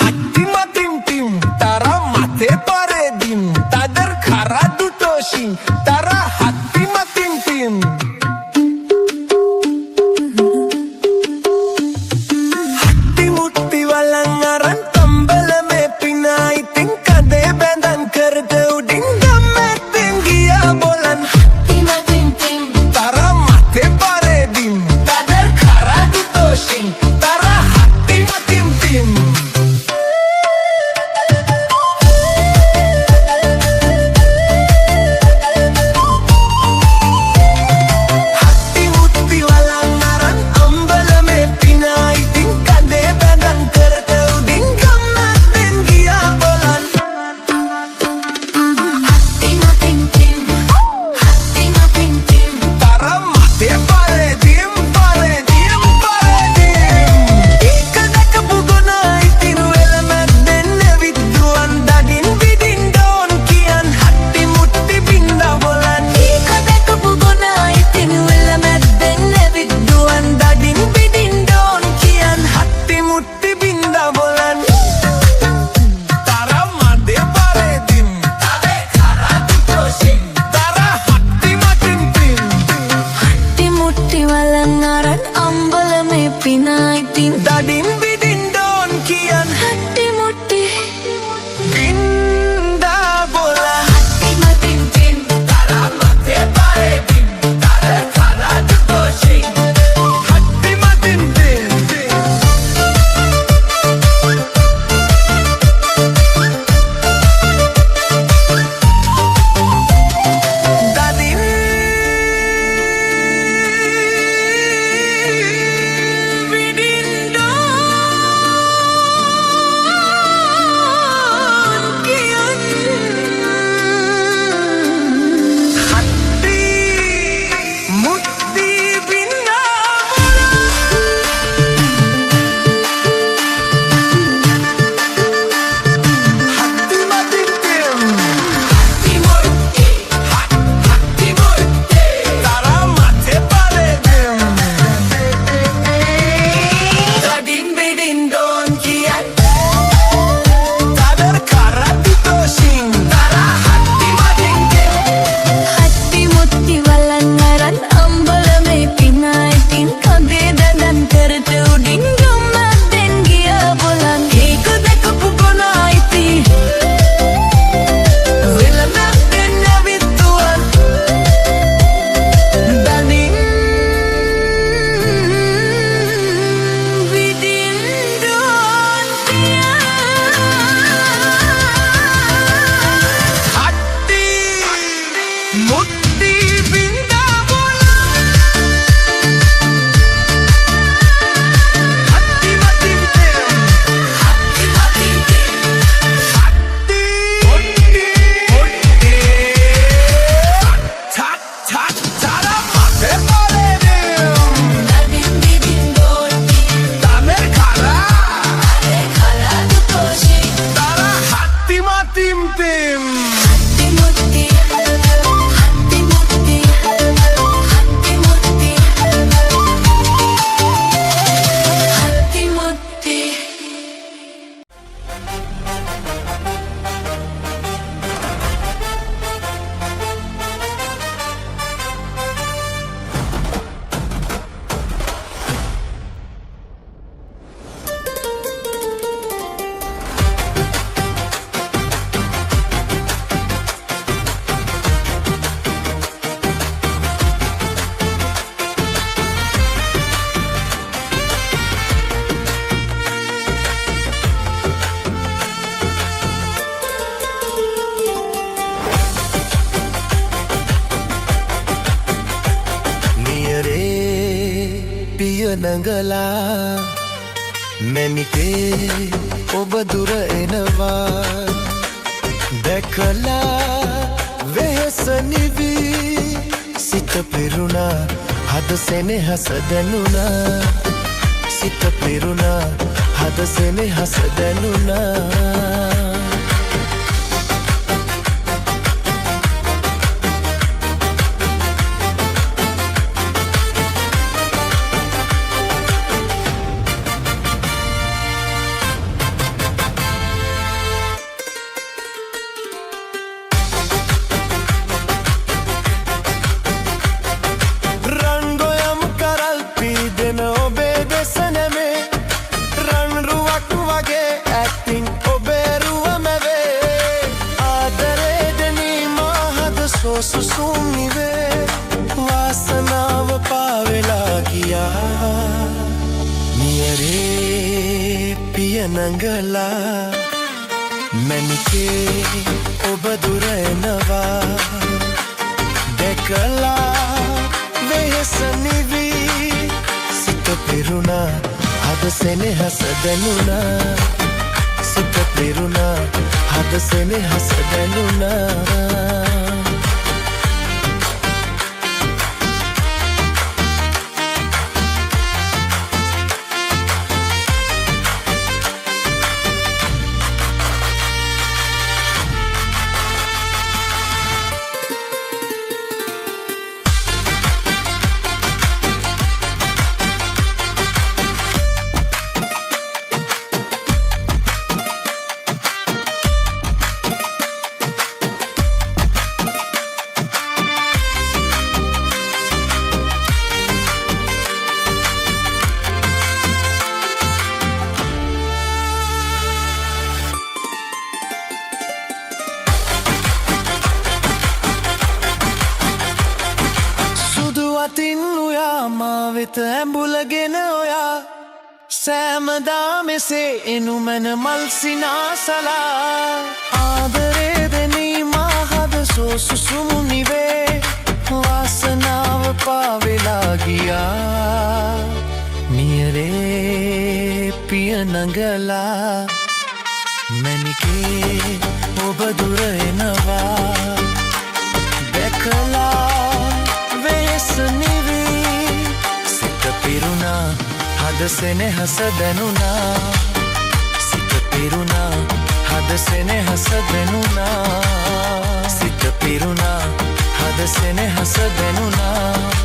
হাট্টিমা টিম টিম তারা মাথে পারে ডিম তাদের খাড়া দুটো শিং তারা হাট্টিমা টিম টিম হাট্টি মুট্টি walangaran tambal में पिनाई ting kade bendan कर दे उडिंग में tinggia bolan হাট্টিমা টিম টিম তারা মাথে পারে ডিম তাদের খাড়া দুটো শিং তারা হাট্টিমা টিম টিম হাট্টি মুট্টি walangaran ambal में पिनाई ting kade bendan कर दे उडिंग में tinggia bolan হাট্টিমা টিম টিম হাট্টিমা টিম টিম তারা মাথে পারে ডিম ikadaka bugonay tinuela madenne vidduan dadin bidin don kian hatti mutti binda bolan ikadaka bugonay tinuela madenne vidduan dadin bidin don kian hatti mutti binda bolan tara made pare dim tabe khara duto sing tara hatti matin tim হাট্টি মুট্টি walangaran ambal में पिनाई टिम dadin bidin don kian হাট্টি মুট্টি binda bolan হাট্টিমা টিম টিম তারা মাথে পারে ডিম তাদের খাড়া দুটো শিং হাট্টি মাটিম টিম দাদিন বিদিন don kian hatti mutti binda hatti matin tim hatti mutti tara mathe pare dim dadin bidin don kian tader khara duto shing tara hatti matin tim হাট্টি মুট্টি walangaran ambal में पिनाई टिम kade dandan करते उडिंग में tinggia bolan ikadaka bugonay ti wela madenne vidduan dadin bidin don kian hatti mutti binda bolan hatti matin tim hatti matin tim hatti mutti tak tak tara mathe pare dim dadin bidin don tamer khara kade khara duto sing tara hatti matim tim হাট্টি মুট্টি হাট্টি মুট্টি হাট্টি মুট্টি হাট্টি মুট্টি නියරේ පිය නඟලා මැනිකේ ඔබ දුර එනවා දැකලා වෙහෙස නිවි සිත පෙරුණා හද සෙනෙහස දැනුණා සිත පෙරුණා හද සෙනෙහස දැනුණා පිය නඟලා මැනිකේ ඔබ දුර එනවා දැකලා වෙහෙස නිවී සිත පිරුණා හද සෙනෙහස දැනුණා සිත පිරුණා හද සෙනෙහස දැනුණා අතින් උයා මා වෙත ඇඹුලගෙන ඔයා සෑමදා මෙසේ එනුමන මල් සිනාසලා ආදරේ දෙනී මා හද සෝසුසුමු නිවේ වාසනාව පාවෙලා ගියා නියරේ පිය නඟලා මැනිකේ ඔබ දුර එනවා දැකලා සිත පිරුණා හද සෙනෙහස දැනුණා සිත පිරුණා හද සෙනෙහස දැනුණා සිත පිරුණා හද සෙනෙහස දැනුණා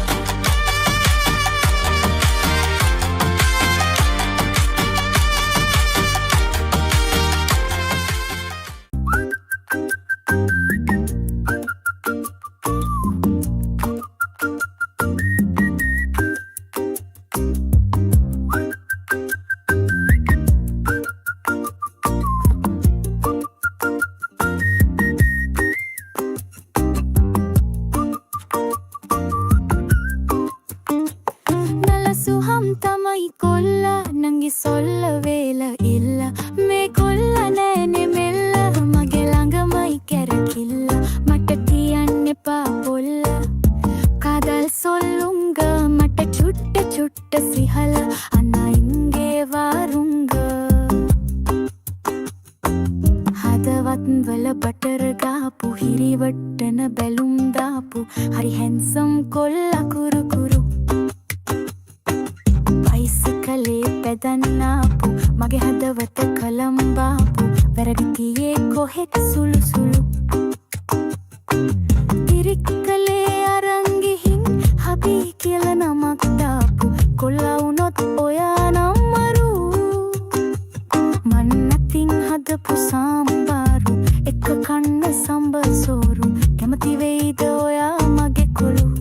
තමයි කොල්ල නංගි සොල්ල වේල ඉල්ල මේ කොල්ල නෑනෙ මෙල්ල මගේ ළඟමයි කැරකිල්ල මට තියන්න එපා පොල්ල කදල් සොල්ලුංග මට චුට්ට චුට්ට සිහල අනයින්ගේ වාරුංග හදවත් වල බටර් ගාපු හිරිවට්ටන බැලුම් දාපු හරි හැන්සම් කොල්ල කුරු කුරු කලේ පැදන්නාපු මගේ හදවත කලම්බාපු වැරදි ගියේ කොහෙද සුළු සුළු ඉරික්කලේ අරන් ගිහින් හබී කියලා නමක් දාපු කොල්ලා වුණොත් ඔයා නම් මරු මන් නැතින් හදපු සාම්බාරු එක කන්න සම්බල් සෝරු කැමති වෙයිද ඔයා මගේ කොළු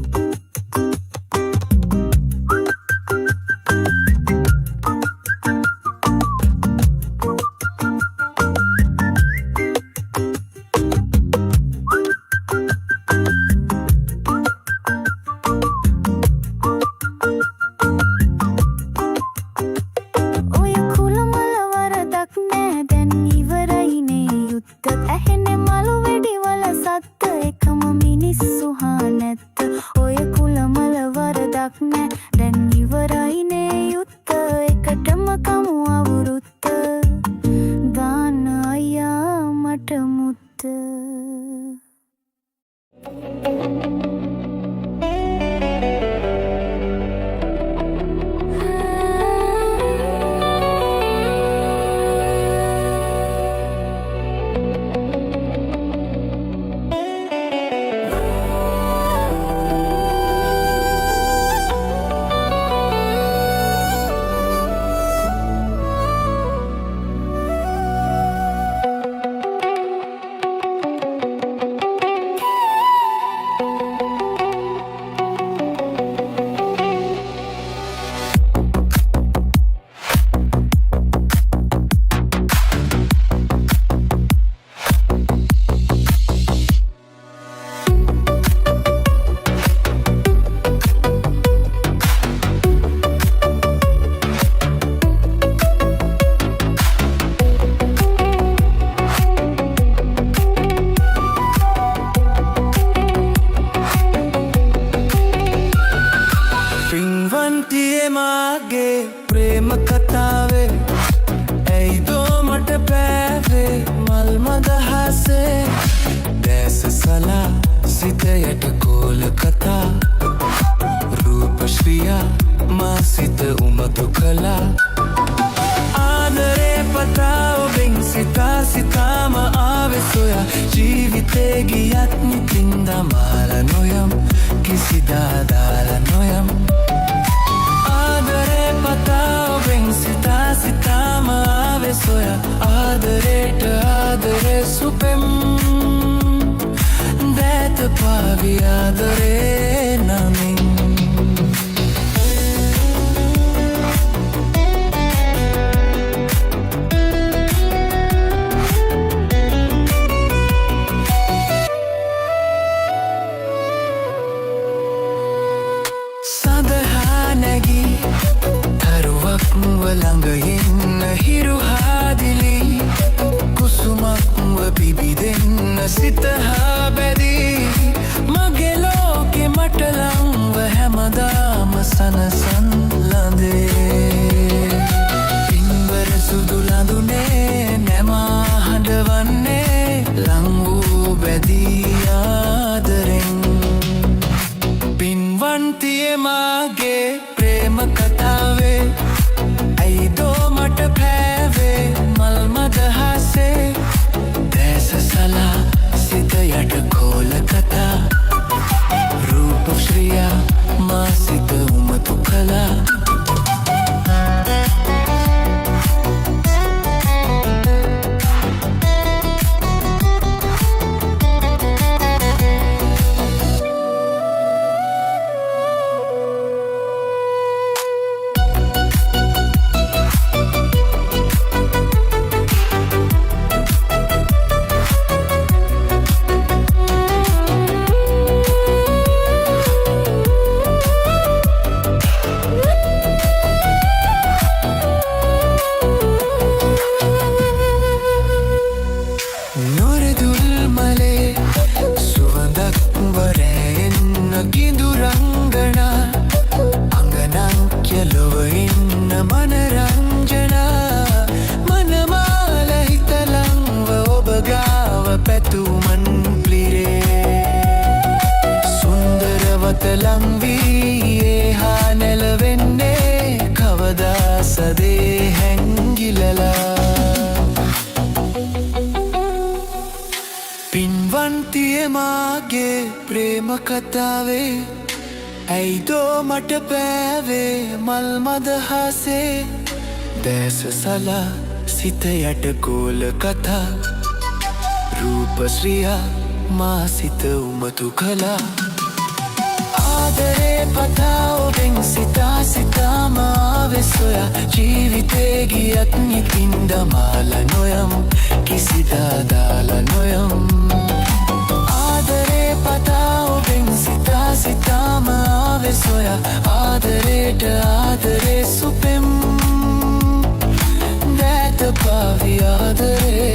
සලා සිතයට කෝල කතා රූපශ්‍රියා මා සිත උමතු කළා ආදරේ පතා ඔබෙන් සිතා සිතාම ආවෙ සොයා ජීවිතේ ගියත් නිතින් දමාලා නොයම් කිසිදා දාලා නොයම් ආදරේ පතා ඔබෙන් සිතා සිතාම ආවෙ සොයා ආදරේට ආදරේ සුපෙම් දෑත පාවි ආදරේ නමින් ළඟ ඉන්න හිරු හාදිලි කුසුමක්ව පිබිදෙන්න සිත හා බැදී මගේ ලෝකෙ මට ලංව හැමදාම සනසන් ලඳේ පින්වර සුදු ලඳුනේ නැමා හඬවන්නේ ලං වූ බැදී ආදරෙන් පින්වන්තියේ මාගේ ප්‍රේම කතාවේ ඇයිදෝ මට පෑවේ මල් මදහසේ දැස සලා සිත යට කෝල කතා රූපශ්‍රියා මා සිත උමතු කළා ලංවී හා නැලවෙන්නේ කවදා සදේ හැංගිලලා පින්වන්තියේ මාගේ ප්‍රේම කතාවේ ඇයිදෝ මට පෑවේ මල් මදහසේ දැස සලා සිත යට කෝල කතා රූපශ්‍රියා මා සිත උමතු කළා ආදරේ පතා ඔබෙන් සිතා සිතාම ආවෙ සොයා ජීවිතේ ගියත් නිතින් දමාලා නොයම් කිසිදා දාලා නොයම් ආදරේ පතා ඔබෙන් සිතා සිතාම ආවෙ සොයා ආදරේට ආදරේ සුපෙම් දෑත පාවි ආදරේ